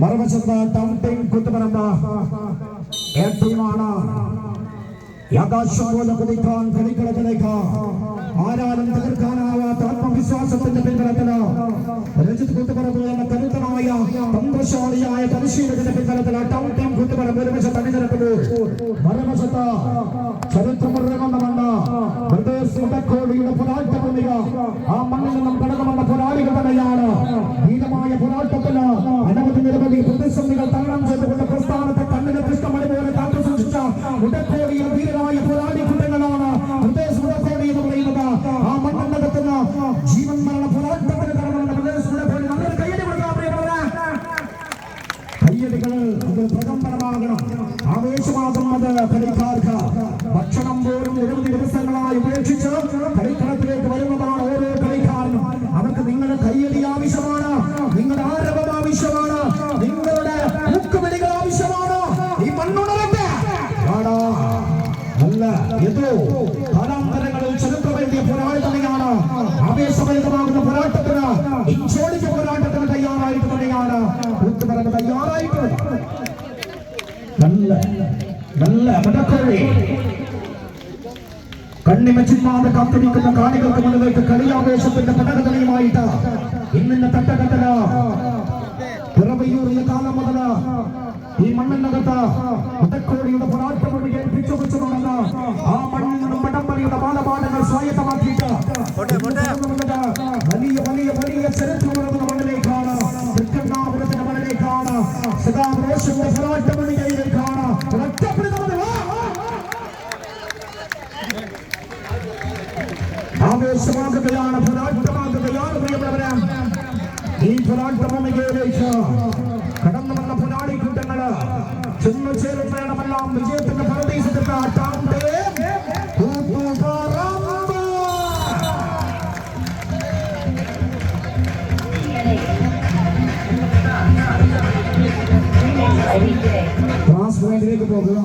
മറുവശത്ത് town team Kuthuparamba ടീമാണ് യാഥാശം പോലെ കുതിക്കാൻ കളിക്കളത്തിലേക്ക് ആരാലും തകർക്കാനാവാത്ത ആത്മവിശ്വാസത്തിന്റെ പിൻബലത്തില് രജിത് കുത്തുപറമ്പ് എന്ന കരുത്തനായ തന്ത്രശാലിയായ പരിശീലകന്റെ പിൻബലത്തില് ടൗൺ ടീം കുത്തുപറമ്പ് ഒരു വശത്ത് അണിനിരക്കുന്നു. മറുവശത്ത് ചരിത്രമുറങ്ങുന്നുണ്ട് മുടക്കോടിയുടെ പോരാട്ട ഭൂമിക. ആ മണ്ണിൽ നിന്നും കടന്നുവന്ന പോരാളികൾ തന്നെയാണ്. ധീരമായ പോരാട്ടത്തിന് അനവധി നിരവധി പ്രതിസന്ധികൾ തരണം ചെയ്തുകൊണ്ട് പ്രസ്ഥാനത്തെ കണ്ണിന് കൃഷ്ണമണി പോലെ കാത്തു സൂക്ഷിച്ച മുടക്കോടിയുടെ ധീരമായ പോരാളി കുട്ടങ്ങളാണ് മുടക്കോടി എന്ന് പറയുന്നത്. ആ മണ്ണിനകത്തുന്ന ജീവൻ മരണ പോരാട്ടത്തിന് കടന്നുവന്ന മുടക്കോടി നല്ലൊരു കയ്യടി കൊടുക്കാൻ കയ്യടികൾ അത് പ്രകമ്പനമാകണം. ആവേശമാകുന്നത് കളിക്കാർക്ക്. ഭക്ഷണം പോലും നിരവധി ദിവസങ്ങളായി ഉപേക്ഷിച്ച് കളിക്കളത്തിലേക്ക് വരുന്നതാണ് ഓരോ കളിക്കാരനും. അവർക്ക് നിങ്ങളുടെ കയ്യടി ആവശ്യമാണ്, നിങ്ങളുടെ ആരവം ആവശ്യമാണ്, നിങ്ങളുടെ മുക്കുവിളികൾ ആവശ്യമാണ്. ഈ മണ്ണുണരട്ടെ അല്ല ഏതോ കാലാന്തരങ്ങളിൽ ചെറുപ്പവേണ്ടിയ പോരാളി തന്നെയാണ്. ആവേശഭരിതമാകുന്ന പോരാട്ടത്തിന്, ഇഞ്ചോടിച്ച പോരാട്ടത്തിന് തയ്യാറായിട്ട് തന്നെയാണ് കൂത്തുപറമ്പ് തയ്യാറായിട്ടുള്ളത്. നല്ല നല്ല മുടക്കോഴി കണ്ണിമച്ചില്ലാതെ കാത്തിരിക്കുന്ന കാണികൾക്ക് മുന്നിലേക്ക് കളിയാവേശത്തിന്റെ പടകതലയുമായിട്ട് ഇന്നിന്റെ തട്ടകത്തല പിറവയൂറിയ കാലം മുതൽ ഈ മണ്ണിനകത്ത് മുടക്കോഴിയുടെ പോരാട്ടം ഏൽപ്പിച്ചു വെച്ചതുണ്ടെന്ന് ആ മണ്ണിൽ നിന്നും വടംവലിയുടെ ബാലപാഠങ്ങൾ സ്വായത്തമാക്കിയിട്ട് വലിയ വലിയ വലിയ ചരിത്രമുള്ള മണ്ണിലേക്കാണ്, തൃക്കണ്ണാപുരത്തിന്റെ മണ്ണിലേക്കാണ്, സദാരോഷന്റെ പോരാട്ടമണികയിലേക്കാണ് ആവേശമാകുകയാണ്, പോരാട്ടമാകുകയാണ്. പ്രിയപ്പെട്ടവരെ, ഈ പോരാട്ടഭൂമികയിലേക്ക് കടന്നു വന്ന പോരാളി കൂട്ടങ്ങള് ചെന്നു ചേരുന്നതെല്ലാം വിജയത്തിന്റെ പരദേശത്തിന്റെ ക്ലാസ് പോയിന്റിലേക്ക് പോകുക.